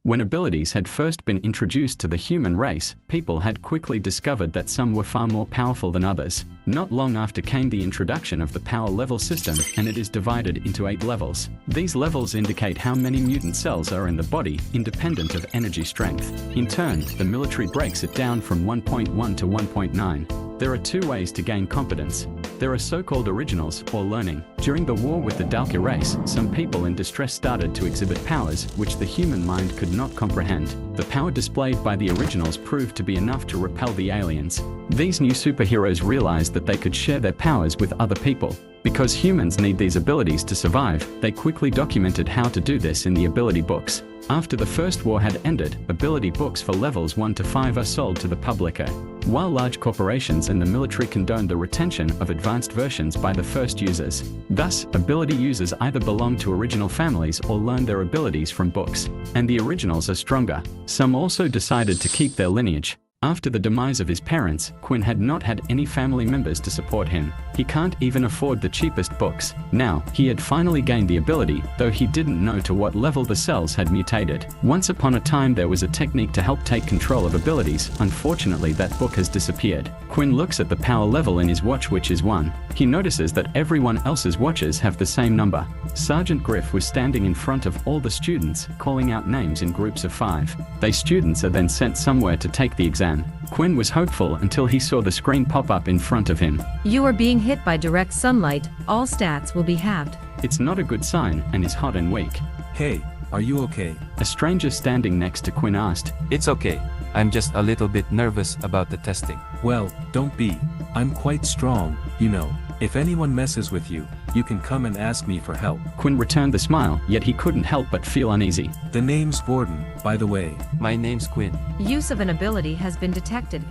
When abilities had first been introduced to the human race, people had quickly discovered that some were far more powerful than others. Not long after came the introduction of the power level system, and it is divided into 8 levels. These levels indicate how many mutant cells are in the body, independent of energy strength. In turn, the military breaks it down from 1.1 to 1.9. There are 2 ways to gain competence. There are so-called originals, or learning. During the war with the Dalki race, some people in distress started to exhibit powers which the human mind could not comprehend. The power displayed by the originals proved to be enough to repel the aliens. These new superheroes realized that they could share their powers with other people. Because humans need these abilities to survive, they quickly documented how to do this in the ability books. After the First War had ended, ability books for levels 1 to 5 are sold to the public. While large corporations and the military condoned the retention of advanced versions by the first users. Thus, ability users either belong to original families or learn their abilities from books. And the originals are stronger. Some also decided to keep their lineage. After the demise of his parents, Quinn had not had any family members to support him. He can't even afford the cheapest books. Now, he had finally gained the ability, though he didn't know to what level the cells had mutated. Once upon a time there was a technique to help take control of abilities. Unfortunately, that book has disappeared. Quinn looks at the power level in his watch, which is 1. He notices that everyone else's watches have the same number. Sergeant Griff was standing in front of all the students, calling out names in groups of 5. They students are then sent somewhere to take the exam. Quinn was hopeful until he saw the screen pop up in front of him. You are being hit by direct sunlight. All stats will be halved. It's not a good sign and is hot and weak. Hey, are you okay? A stranger standing next to Quinn asked. It's okay. I'm just a little bit nervous about the testing. Well, don't be. I'm quite strong, you know. If anyone messes with you, you can come and ask me for help. Quinn returned the smile, yet he couldn't help but feel uneasy. The name's Gordon, by the way. My name's Quinn. Use of an ability has been detected.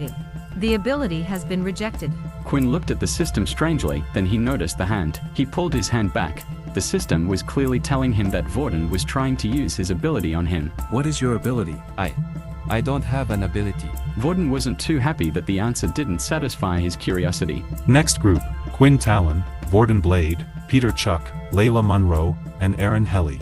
The ability has been rejected. Quinn looked at the system strangely, then he noticed the hand. He pulled his hand back. The system was clearly telling him that Vorden was trying to use his ability on him. What is your ability? I don't have an ability. Vorden wasn't too happy that the answer didn't satisfy his curiosity. Next group, Quinn Talon, Vorden Blade, Peter Chuck, Layla Munro, and Aaron Helly.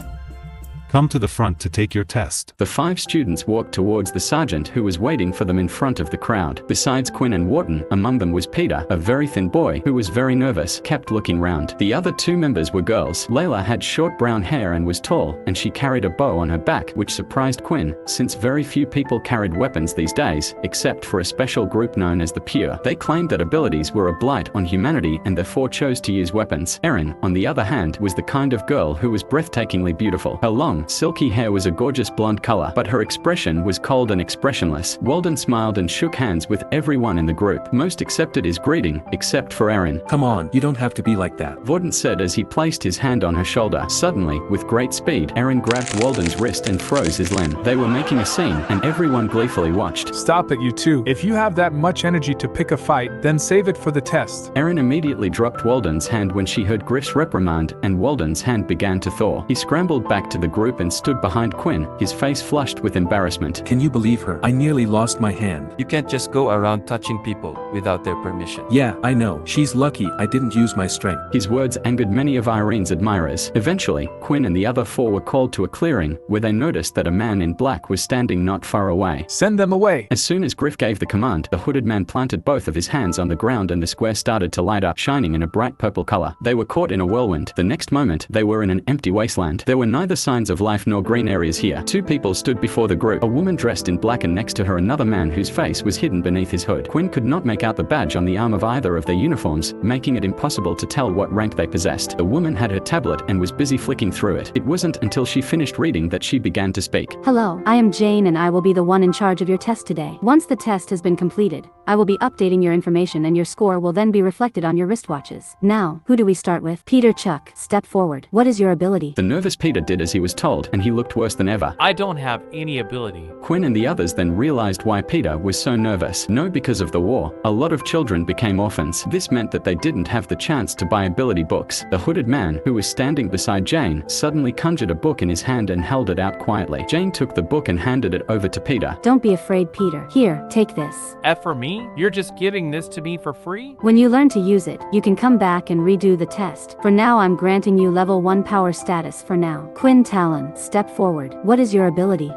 Come to the front to take your test. The 5 students walked towards the sergeant who was waiting for them in front of the crowd. Besides Quinn and Wharton, among them was Peter, a very thin boy who was very nervous, kept looking round. The other 2 members were girls. Layla had short brown hair and was tall, and she carried a bow on her back, which surprised Quinn, since very few people carried weapons these days, except for a special group known as the Pure. They claimed that abilities were a blight on humanity and therefore chose to use weapons. Erin, on the other hand, was the kind of girl who was breathtakingly beautiful. Her long, silky hair was a gorgeous blonde color, but her expression was cold and expressionless. Walden smiled and shook hands with everyone in the group. Most accepted his greeting, except for Erin. Come on, you don't have to be like that. Vorden said as he placed his hand on her shoulder. Suddenly, with great speed, Erin grabbed Walden's wrist and froze his limb. They were making a scene, and everyone gleefully watched. Stop it, you two. If you have that much energy to pick a fight, then save it for the test. Erin immediately dropped Walden's hand when she heard Griff's reprimand, and Walden's hand began to thaw. He scrambled back to the group and stood behind Quinn, his face flushed with embarrassment. Can you believe her? I nearly lost my hand. You can't just go around touching people without their permission. Yeah, I know. She's lucky I didn't use my strength. His words angered many of Irene's admirers. Eventually, Quinn and the other 4 were called to a clearing, where they noticed that a man in black was standing not far away. Send them away. As soon as Griff gave the command, the hooded man planted both of his hands on the ground and the square started to light up, shining in a bright purple color. They were caught in a whirlwind. The next moment, they were in an empty wasteland. There were neither signs of life nor green areas here. 2 people stood before the group, a woman dressed in black and next to her another man whose face was hidden beneath his hood. Quinn could not make out the badge on the arm of either of their uniforms, making it impossible to tell what rank they possessed. The woman had her tablet and was busy flicking through it. It wasn't until she finished reading that she began to speak. Hello, I am Jane and I will be the one in charge of your test today. Once the test has been completed, I will be updating your information and your score will then be reflected on your wristwatches. Now, who do we start with? Peter Chuck, step forward. What is your ability? The nervous Peter did as he was told, and he looked worse than ever. I don't have any ability. Quinn and the others then realized why Peter was so nervous. No, because of the war, a lot of children became orphans. This meant that they didn't have the chance to buy ability books. The hooded man, who was standing beside Jane, suddenly conjured a book in his hand and held it out quietly. Jane took the book and handed it over to Peter. Don't be afraid, Peter. Here, take this. F for me? You're just giving this to me for free? When you learn to use it, you can come back and redo the test. For now, I'm granting you level 1 power status for now. Quinn Talon, step forward. What is your ability?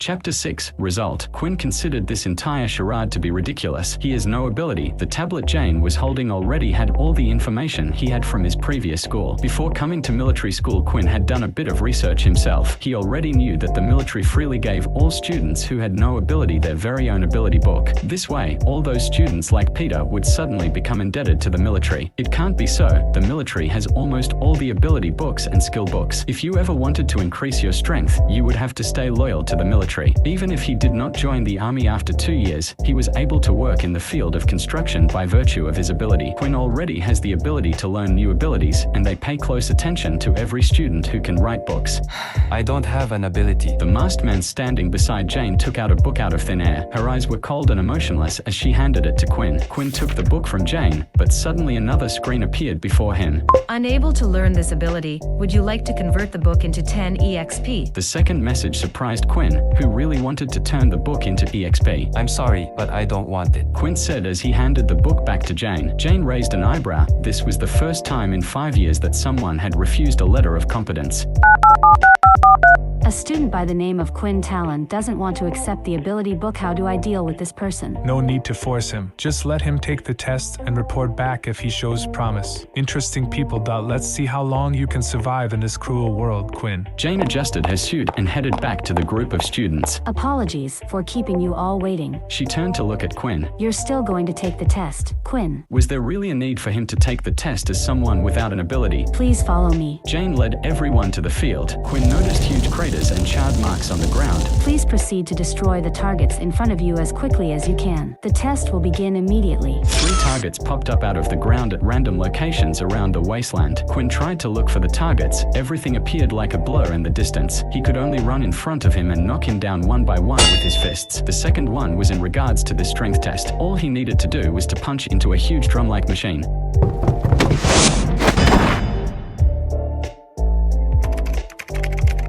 Chapter 6. Result. Quinn considered this entire charade to be ridiculous. He has no ability. The tablet Jane was holding already had all the information he had from his previous school. Before coming to military school, Quinn had done a bit of research himself. He already knew that the military freely gave all students who had no ability their very own ability book. This way, all those students like Peter would suddenly become indebted to the military. It can't be so. The military has almost all the ability books and skill books. If you ever wanted to increase your strength, you would have to stay loyal to the military. Even if he did not join the army after 2 years, he was able to work in the field of construction by virtue of his ability. Quinn already has the ability to learn new abilities, and they pay close attention to every student who can write books. I don't have an ability. The masked man standing beside Jane took out a book out of thin air. Her eyes were cold and emotionless as she handed it to Quinn. Quinn took the book from Jane, but suddenly another screen appeared before him. Unable to learn this ability, would you like to convert the book into 10 EXP? The second message surprised Quinn, who really wanted to turn the book into EXP. I'm sorry, but I don't want it. Quinn said as he handed the book back to Jane. Jane raised an eyebrow. This was the first time in 5 years that someone had refused a letter of competence. A student by the name of Quinn Talon doesn't want to accept the ability book. How do I deal with this person? No need to force him. Just let him take the test and report back if he shows promise. Interesting people. Let's see how long you can survive in this cruel world, Quinn. Jane adjusted her suit and headed back to the group of students. Apologies for keeping you all waiting. She turned to look at Quinn. You're still going to take the test, Quinn. Was there really a need for him to take the test as someone without an ability? Please follow me. Jane led everyone to the field. Quinn noticed huge craters and charred marks on the ground. Please proceed to destroy the targets in front of you as quickly as you can. The test will begin immediately. 3 targets popped up out of the ground at random locations around the wasteland. Quinn tried to look for the targets. Everything appeared like a blur in the distance. He could only run in front of him and knock him down one by one with his fists. The second one was in regards to the strength test. All he needed to do was to punch into a huge drum-like machine.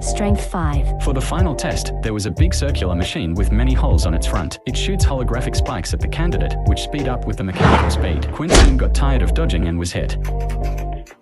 Strength 5. For the final test, there was a big circular machine with many holes on its front. It shoots holographic spikes at the candidate, which speed up with the mechanical speed. Quinn soon got tired of dodging and was hit.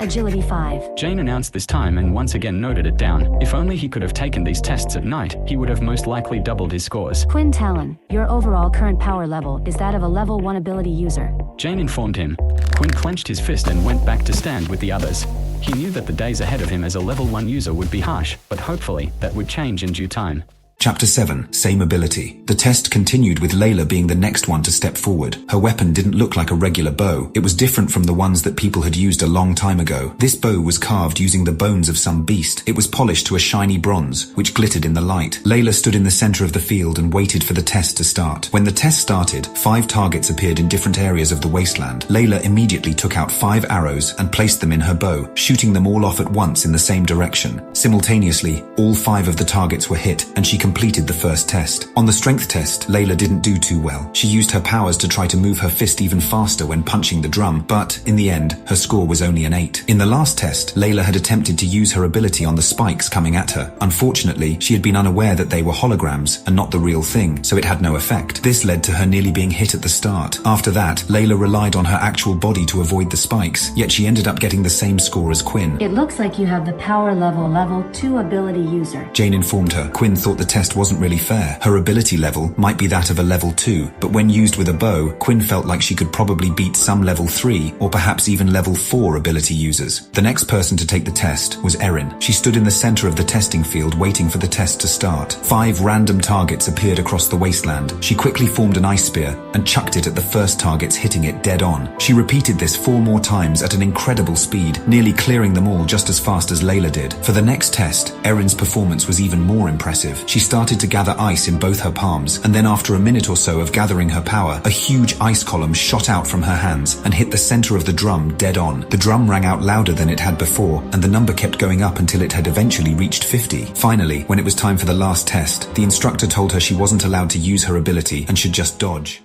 Agility 5. Jane announced this time and once again noted it down. If only he could have taken these tests at night, he would have most likely doubled his scores. Quinn Talon, your overall current power level is that of a level 1 ability user. Jane informed him. Quinn clenched his fist and went back to stand with the others. He knew that the days ahead of him as a level 1 user would be harsh, but hopefully that would change in due time. Chapter 7. Same ability. The test continued with Layla being the next one to step forward. Her weapon didn't look like a regular bow. It was different from the ones that people had used a long time ago. This bow was carved using the bones of some beast. It was polished to a shiny bronze, which glittered in the light. Layla stood in the center of the field and waited for the test to start. When the test started, 5 targets appeared in different areas of the wasteland. Layla immediately took out 5 arrows and placed them in her bow, shooting them all off at once in the same direction. Simultaneously, all 5 of the targets were hit, and she completed the first test. On the strength test, Layla didn't do too well. She used her powers to try to move her fist even faster when punching the drum, but in the end, her score was only an 8. In the last test, Layla had attempted to use her ability on the spikes coming at her. Unfortunately, she had been unaware that they were holograms and not the real thing, so it had no effect. This led to her nearly being hit at the start. After that, Layla relied on her actual body to avoid the spikes, yet she ended up getting the same score as Quinn. It looks like you have the power level 2 ability user. Jane informed her. Quinn thought the test wasn't really fair. Her ability level might be that of a level 2, but when used with a bow, Quinn felt like she could probably beat some level 3 or perhaps even level 4 ability users. The next person to take the test was Erin. She stood in the center of the testing field waiting for the test to start. 5 random targets appeared across the wasteland. She quickly formed an ice spear and chucked it at the first targets, hitting it dead on. She repeated this 4 more times at an incredible speed, nearly clearing them all just as fast as Layla did. For the next test, Erin's performance was even more impressive. She started to gather ice in both her palms, and then after a minute or so of gathering her power, a huge ice column shot out from her hands and hit the center of the drum dead on. The drum rang out louder than it had before, and the number kept going up until it had eventually reached 50. Finally, when it was time for the last test, the instructor told her she wasn't allowed to use her ability and should just dodge.